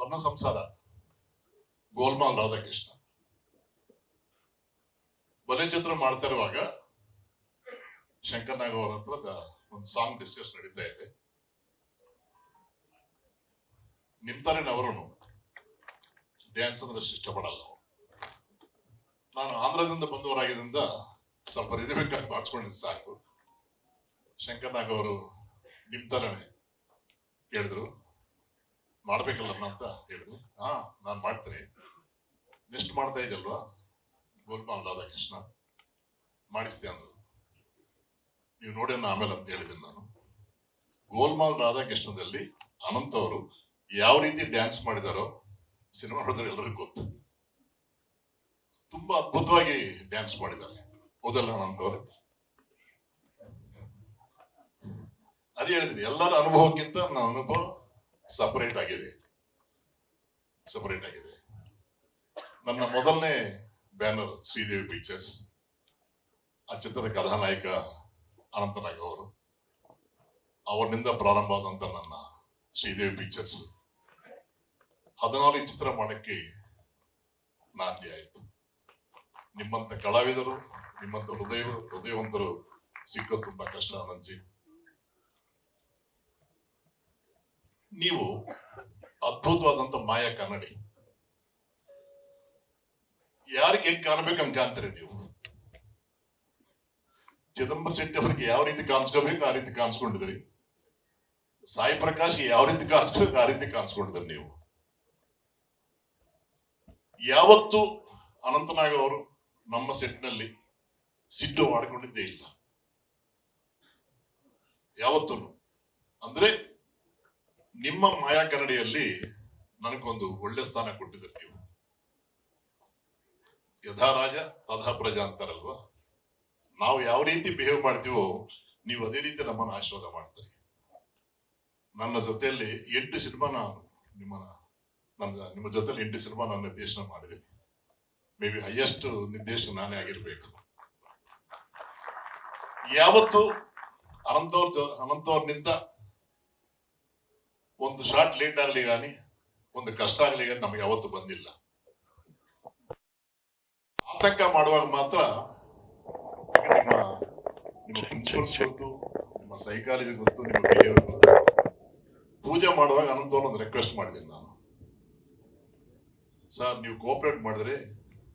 ಸ್ವರ್ಣ ಸಂಸಾರ ಗೋಲ್ಮಾಲ್ ರಾಧಾಕೃಷ್ಣ ಬಲೆ ಚಿತ್ರ ಮಾಡ್ತಾ ಇರುವಾಗ ಶಂಕರ್ ನಾಗ್ ಅವರ ಹತ್ರ ಒಂದು ಸಾಂಗ್ ಡಿಸ್ಕಸ್ ನಡೀತಾ ಇದೆ. ನಿಮ್ತಾರೇನವರು ಡ್ಯಾನ್ಸ್ ಅಂದ್ರೆ ಅಷ್ಟು ಇಷ್ಟಪಡಲ್ಲ. ನಾನು ಆಂಧ್ರದಿಂದ ಬಂದವರಾಗಿದ್ದರಿಂದ ಸ್ವಲ್ಪ ರಿದಮಿಕ್ಕಾಗಿ ಮಾಡಿಸ್ಕೊಂಡಿದ್ದು ಸಾಕು. ಶಂಕರ್ ನಾಗ್ ಅವರು ನಿಮ್ತಾರೇನೆ ಹೇಳಿದ್ರು, ಮಾಡ್ಬೇಕಲ್ಲ ಅಂತ ಹೇಳಿದ್ರು. ನಾನು ಮಾಡ್ತೀನಿ. ನೆಕ್ಸ್ಟ್ ಮಾಡ್ತಾ ಇದ್ದಲ್ವಾ ಗೋಲ್ಮಾಲ್ ರಾಧಾಕೃಷ್ಣ ಮಾಡಿಸ್ತೆ ಅಂದ್ರು. ನೀವು ನೋಡಿ ಆಮೇಲೆ ಅಂತ ಹೇಳಿದ್ದೀನಿ ನಾನು. ಗೋಲ್ಮಾಲ್ ರಾಧಾಕೃಷ್ಣದಲ್ಲಿ ಅನಂತ್ ಅವರು ಯಾವ ರೀತಿ ಡ್ಯಾನ್ಸ್ ಮಾಡಿದಾರೋ ಸಿನಿಮಾ ನೋಡಿದ್ರೆ ಎಲ್ಲರಿಗೂ ಗೊತ್ತು. ತುಂಬಾ ಅದ್ಭುತವಾಗಿ ಡ್ಯಾನ್ಸ್ ಮಾಡಿದ್ದಾರೆ, ಹೌದಲ್ಲ ಅನಂತ್ ಅವರು? ಅದೇ ಹೇಳಿದ್ರಿ, ಎಲ್ಲರ ಅನುಭವಕ್ಕಿಂತ ನನ್ನ ಅನುಭವ ಸಪರೇಟ್ ಆಗಿದೆ. ನನ್ನ ಮೊದಲನೇ ಬ್ಯಾನರ್ ಶ್ರೀದೇವಿ ಪಿಕ್ಚರ್ಸ್. ಆ ಚಿತ್ರದ ಕಥಾನಾಯಕ ಅನಂತನಾಗ್ ಅವರು. ಅವರಿನಿಂದ ಪ್ರಾರಂಭ ಆದಂತ ನನ್ನ ಶ್ರೀದೇವಿ ಪಿಕ್ಚರ್ಸ್ 14 ಚಿತ್ರ ಮಾಡಕ್ಕೆ ನಾಂದಿ ಆಯಿತು. ನಿಮ್ಮಂತ ಕಲಾವಿದರು, ನಿಮ್ಮಂತ ಹೃದಯವಂತರು ಸಿಕ್ಕೋದು ತುಂಬಾ ಕಷ್ಟ ಅನಂಜಿ. ನೀವು ಅದ್ಭುತವಾದಂತ ಮಾಯಾ ಕನ್ನಡಿ. ಯಾರಿಗೆ ಹೆಂಗ್ ಕಾಣ್ಬೇಕು ಹಂಗ ಕಾಣ್ತೀರಿ ನೀವು. ಚಿದಂಬರ ಶೆಟ್ಟಿ ಅವ್ರಿಗೆ ಯಾವ ರೀತಿ ಕಾಣಿಸ್ಕೋಬೇಕು ಆ ರೀತಿ ಕಾಣಿಸ್ಕೊಂಡಿದ್ರಿ. ಸಾಯಿ ಪ್ರಕಾಶ್ ಯಾವ ರೀತಿ ಕಾಣಿಸ್ಕೋಬೇಕು ಆ ರೀತಿ ಕಾಣಿಸ್ಕೊಂಡಿದ್ರಿ ನೀವು. ಯಾವತ್ತು ಅನಂತನಾಗ್ ಅವರು ನಮ್ಮ ಸೆಟ್ನಲ್ಲಿ ಸಿಟ್ಟು ಮಾಡಿಕೊಂಡಿದ್ದೇ ಇಲ್ಲ, ಯಾವತ್ತೂ. ಅಂದ್ರೆ ನಿಮ್ಮ ಮಾಯಾ ಕನ್ನಡಿಯಲ್ಲಿ ನನಗೊಂದು ಒಳ್ಳೆ ಸ್ಥಾನ ಕೊಟ್ಟಿದ್ರಿ ನೀವು. ಯಥಾ ರಾಜ ತಥಾ ಪ್ರಜಾ ಅಂತಾರಲ್ವಾ, ನಾವು ಯಾವ ರೀತಿ ಬಿಹೇವ್ ಮಾಡ್ತೀವೋ ನೀವು ಅದೇ ರೀತಿ ನಮ್ಮನ್ನು ಆಶೀರ್ವಾದ ಮಾಡ್ತೀರಿ. ನನ್ನ ಜೊತೆಯಲ್ಲಿ 8 ಸಿನಿಮಾ ನಿಮ್ಮ ಜೊತೆಲಿ 8 ಸಿನಿಮಾ ನಾನು ನಿರ್ದೇಶನ ಮಾಡಿದ್ದೀನಿ. ಮೇ ಬಿ ಹೈಯೆಸ್ಟ್ ನಿರ್ದೇಶನ ನಾನೇ ಆಗಿರ್ಬೇಕು. ಯಾವತ್ತು ಅನಂತವ್ರನಿಂದ ಒಂದು ಶಾರ್ಟ್ ಲೇಟ್ ಆಗ್ಲಿ ಗಾನಿ, ಒಂದು ಕಷ್ಟ ಆಗ್ಲಿ ಗಾನಿ ನಮ್ಗೆ ಯಾವತ್ತು ಬಂದಿಲ್ಲ. ಆತಂಕ ಮಾಡುವಾಗ ಮಾತ್ರ ನಿಮ್ಮ ಪ್ರಿನ್ಸಿಪಲ್ಸ್ ಗೊತ್ತು, ನಿಮ್ಮ ಸೈಕಾಲಜಿ ಗೊತ್ತು, ನಿಮ್ಮ ಬಿಹೇವಿಯರ್ ಗೊತ್ತು. ಪೂಜೆ ಮಾಡುವಾಗ ಅನಂತವ್ರನ್ನ ಒಂದು ರಿಕ್ವೆಸ್ಟ್ ಮಾಡಿದ್ದೀನಿ ನಾನು. ಸರ್, ನೀವು ಕೋಆಪರೇಟ್ ಮಾಡಿದ್ರೆ